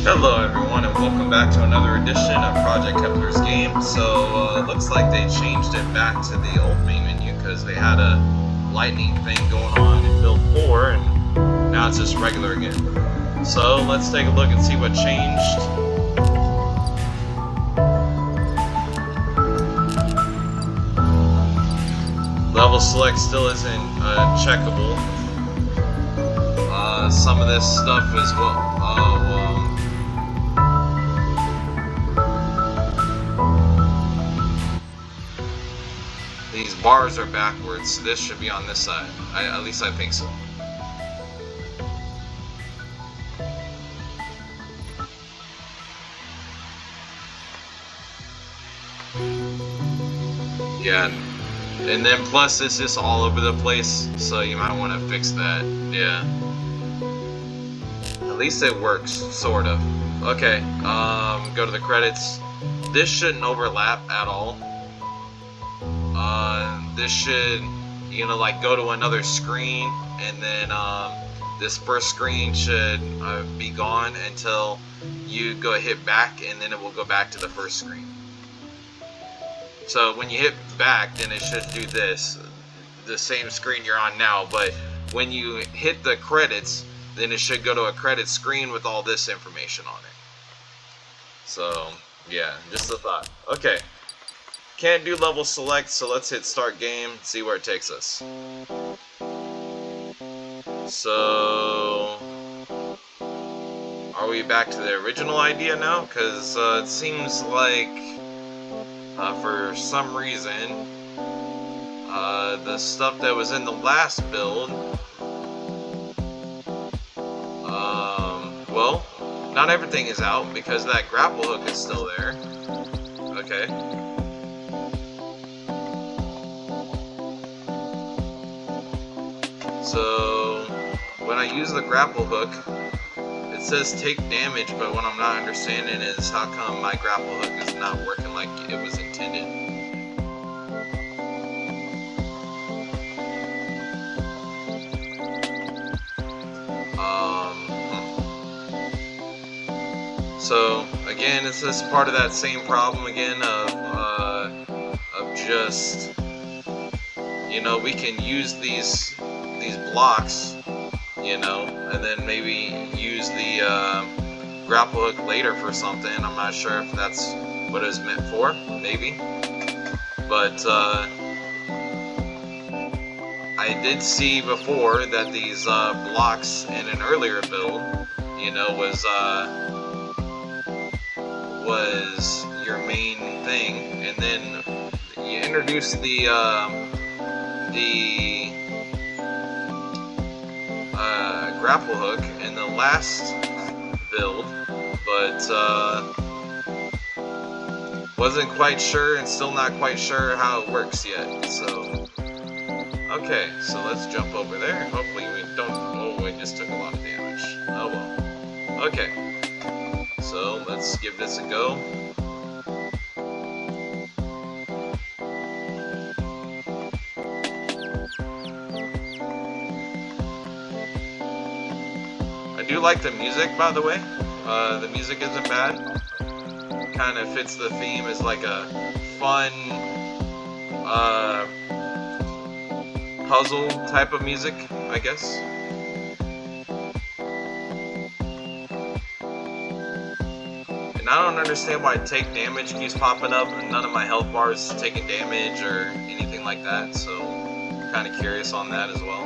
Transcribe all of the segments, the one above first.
Hello everyone and welcome back to another edition of Project Kepler's game. So it looks like they changed it back to the old main menu because they had a lightning thing going on in build 4 and now it's just regular again. So let's take a look and see what changed. Level select still isn't checkable. Some of this stuff as well. These bars are backwards. This should be on this side. At least I think so. Yeah. And then plus it's just all over the place, so you might want to fix that. Yeah. At least it works, sort of. Okay, go to the credits. This shouldn't overlap at all. This should, like go to another screen, and then this first screen should be gone until you go hit back, and then it will go back to the first screen. So when you hit back, then it should do this, the same screen you're on now, but when you hit the credits, then it should go to a credit screen with all this information on it. So, yeah, just a thought. Okay. Can't do level select, so let's hit start game, see where it takes us. So, are we back to the original idea now? Because it seems like, for some reason, the stuff that was in the last build, well, not everything is out because that grapple hook is still there. Okay. So, when I use the grapple hook, it says take damage, but what I'm not understanding is how come my grapple hook is not working like it was intended. So again, it's just part of that same problem again of just, we can use these blocks, and then maybe use the grapple hook later for something. I'm not sure if that's what it was meant for, maybe. But I did see before that these blocks in an earlier build, was your main thing, and then you introduce the grapple hook in the last build, but wasn't quite sure and still not quite sure how it works yet. So okay, so let's jump over there. Hopefully we don't. Oh, we just took a lot of damage. Oh well. Okay, so let's give this a go. I do like the music, by the way. The music isn't bad. Kind of fits the theme as like a fun puzzle type of music, I guess. And I don't understand why take damage keeps popping up and none of my health bars taking damage or anything like that, so I'm kind of curious on that as well.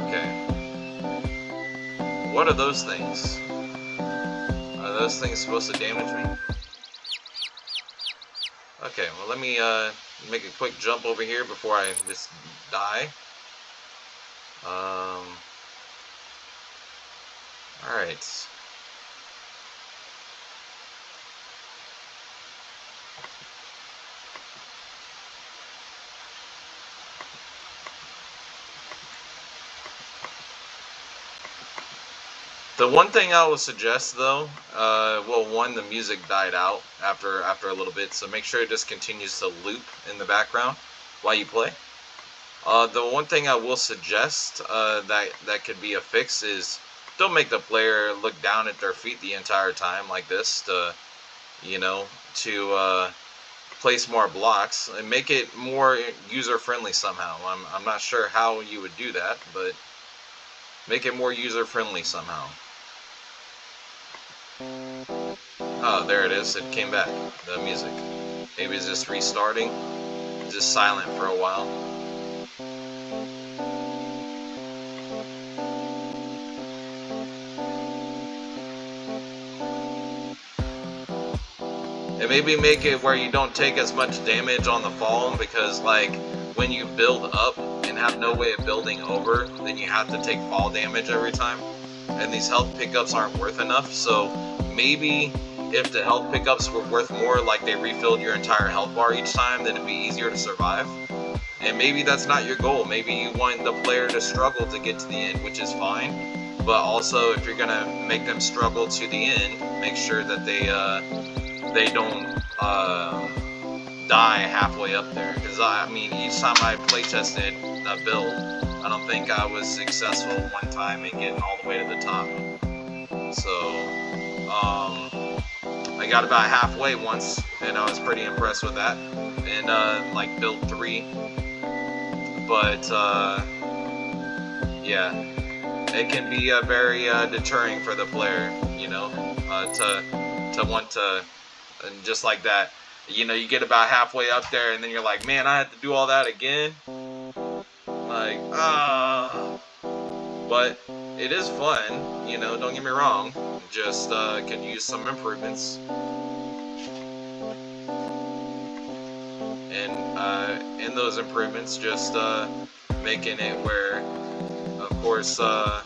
Okay. What are those things? Are those things supposed to damage me? Okay, well let me make a quick jump over here before I just die. Alright. The one thing I will suggest, though, well, one, the music died out after a little bit, so make sure it just continues to loop in the background while you play. The one thing I will suggest that could be a fix is don't make the player look down at their feet the entire time like this to, you know, to place more blocks and make it more user-friendly somehow. I'm not sure how you would do that, but make it more user-friendly somehow. Oh, there it is. It came back. The music. Maybe it's just restarting. Just silent for a while. And maybe make it where you don't take as much damage on the fall, because like when you build up and have no way of building over, then you have to take fall damage every time. And these health pickups aren't worth enough, so maybe if the health pickups were worth more, like they refilled your entire health bar each time, then it'd be easier to survive. And maybe that's not your goal. Maybe you want the player to struggle to get to the end, which is fine. But also, if you're gonna make them struggle to the end, make sure that they don't die halfway up there. Because I mean, each time I playtested a build, I don't think I was successful one time in getting all the way to the top. So I got about halfway once, and I was pretty impressed with that. And like build 3, but yeah, it can be very deterring for the player, you know, to want to, and just like that, you know, you get about halfway up there, and then you're like, man, I had to do all that again. Like, but it is fun, you know, don't get me wrong, just could use some improvements. And in those improvements, just making it where, of course, the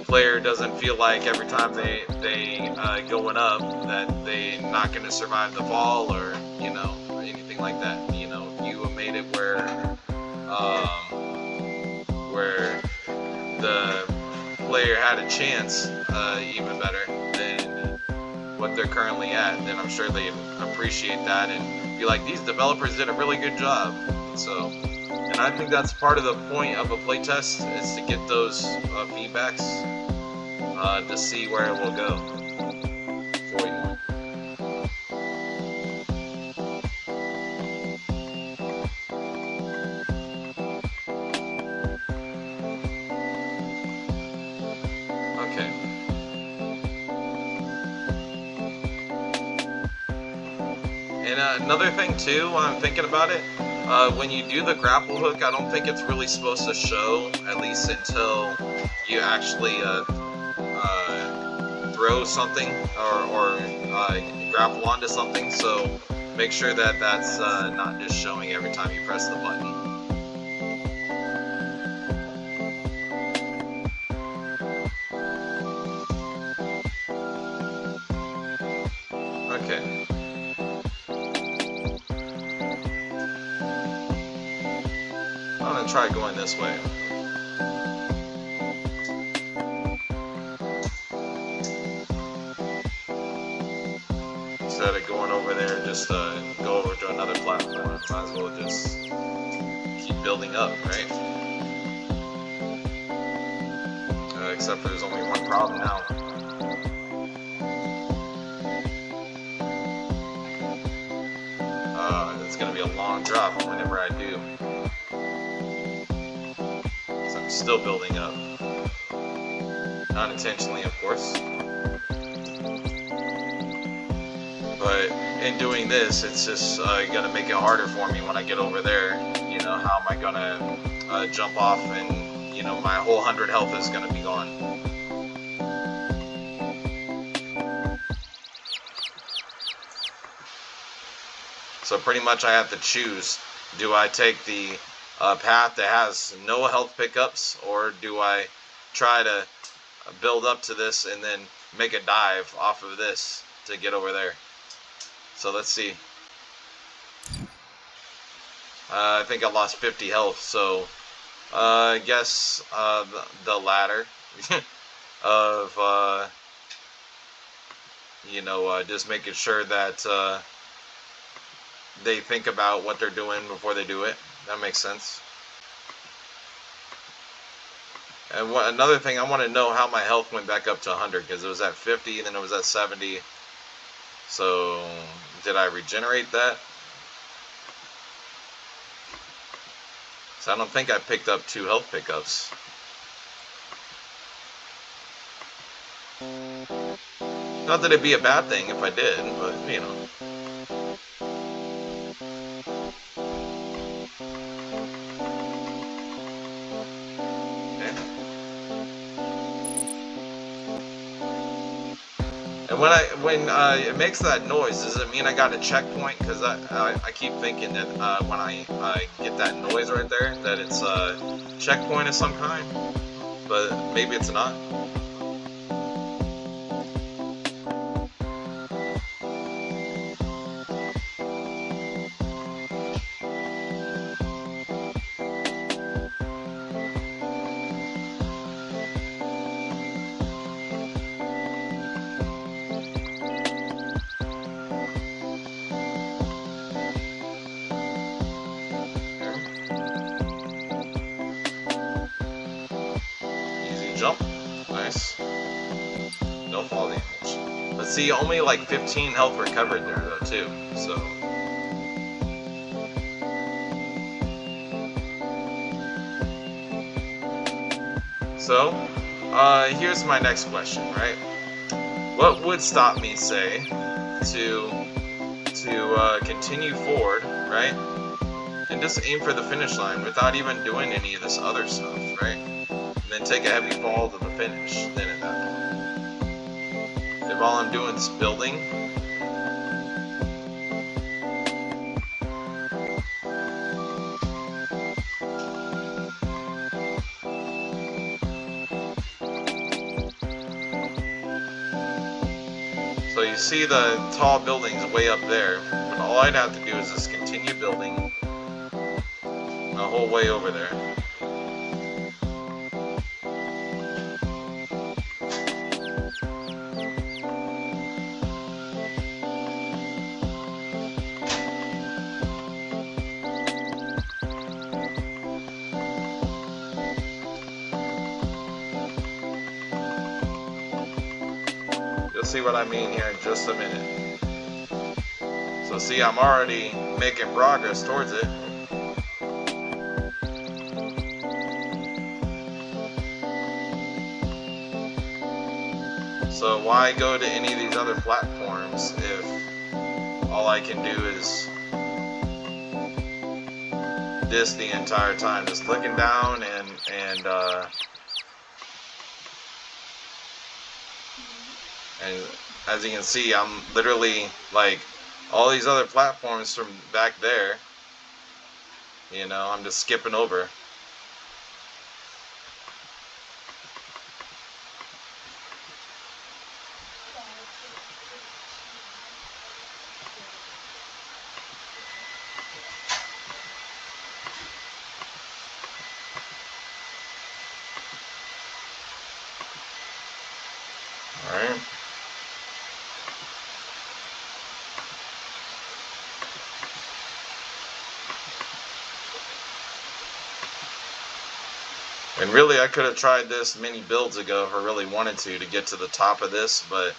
player doesn't feel like every time they going up that they're not going to survive the fall, or you know, or anything like that. You know, you made it where the player had a chance even better than what they're currently at. Then I'm sure they appreciate that and be like, these developers did a really good job. So, and I think that's part of the point of a playtest, is to get those feedbacks to see where it will go for you. Okay. And another thing too, when I'm thinking about it, when you do the grapple hook, I don't think it's really supposed to show, at least until you actually throw something or grapple onto something. So make sure that that's not just showing every time you press the button. Okay. I'm gonna try going this way. Instead of going over there, just go over to another platform. Might as well just keep building up, right? Except there's only one problem now. It's gonna be a long drop whenever I do. So I'm still building up. Not intentionally, of course. But in doing this, it's just gonna make it harder for me when I get over there. You know, how am I gonna jump off, and you know, my whole 100 health is gonna be gone. So pretty much I have to choose. Do I take the path that has no health pickups, or do I try to build up to this and then make a dive off of this to get over there? So let's see. I think I lost 50 health, so I guess the latter of you know, just making sure that they think about what they're doing before they do it. That makes sense. And another thing, I want to know how my health went back up to 100, because it was at 50, and then it was at 70. So, did I regenerate that? So I don't think I picked up 2 health pickups. Not that it'd be a bad thing if I did, but you know. And when it makes that noise, does it mean I got a checkpoint? Because I keep thinking that when I get that noise right there, that it's a checkpoint of some kind, but maybe it's not. Jump. Nice. No fall damage. But see, only like 15 health recovered there though too. So, here's my next question, right? What would stop me, say, to continue forward, right? And just aim for the finish line without even doing any of this other stuff, right? Then take a heavy fall to the finish, then at that point. If all I'm doing is building, so you see the tall buildings way up there, but all I'd have to do is just continue building the whole way over there. You'll see what I mean here in just a minute. So see, I'm already making progress towards it. So why go to any of these other platforms if all I can do is this the entire time, just looking down and as you can see, I'm literally like all these other platforms from back there, you know, I'm just skipping over. Alright. And really, I could have tried this many builds ago if I really wanted to get to the top of this, but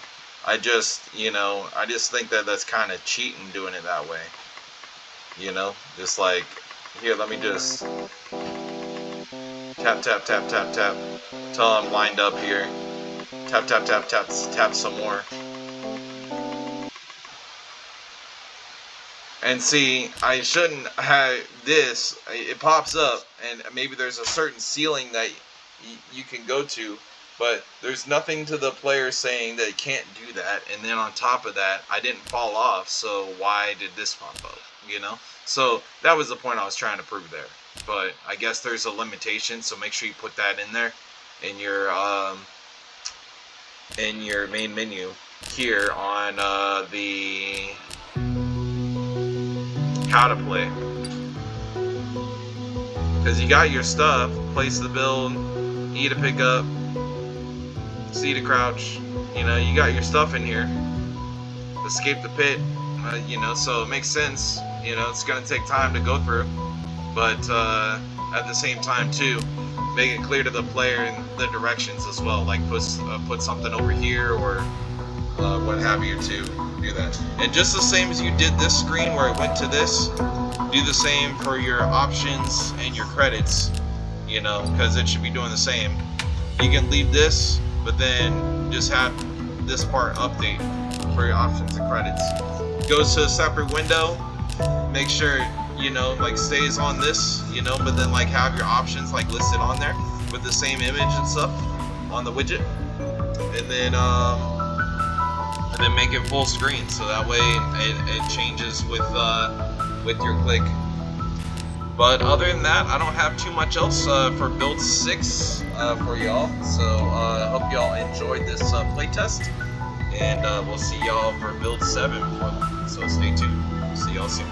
I just, you know, I just think that that's kind of cheating doing it that way. You know, just like, here, let me just tap, tap, tap, tap, tap, till I'm lined up here. Tap, tap, tap, tap, tap some more. And see, I shouldn't have this, it pops up, and maybe there's a certain ceiling that you can go to, but there's nothing to the player saying that it can't do that, and then on top of that, I didn't fall off, so why did this pop up, you know? So that was the point I was trying to prove there. But I guess there's a limitation, so make sure you put that in there in your main menu here on the how to play, because you got your stuff, place the build, E to pick up, C to crouch, you know, you got your stuff in here, escape the pit, you know, so it makes sense, you know, it's gonna take time to go through, but at the same time too, make it clear to the player in the directions as well, like put something over here or what have you to do that. And just the same as you did this screen where it went to this, do the same for your options and your credits, you know, because it should be doing the same. You can leave this, but then just have this part update for your options and credits. Goes to a separate window, make sure, you know, like stays on this, you know, but then like have your options like listed on there with the same image and stuff on the widget, and then make it full screen, so that way it changes with your click. But other than that, I don't have too much else for build 6 for y'all. So I hope y'all enjoyed this playtest, and we'll see y'all for build 7 for them. So stay tuned. See y'all soon.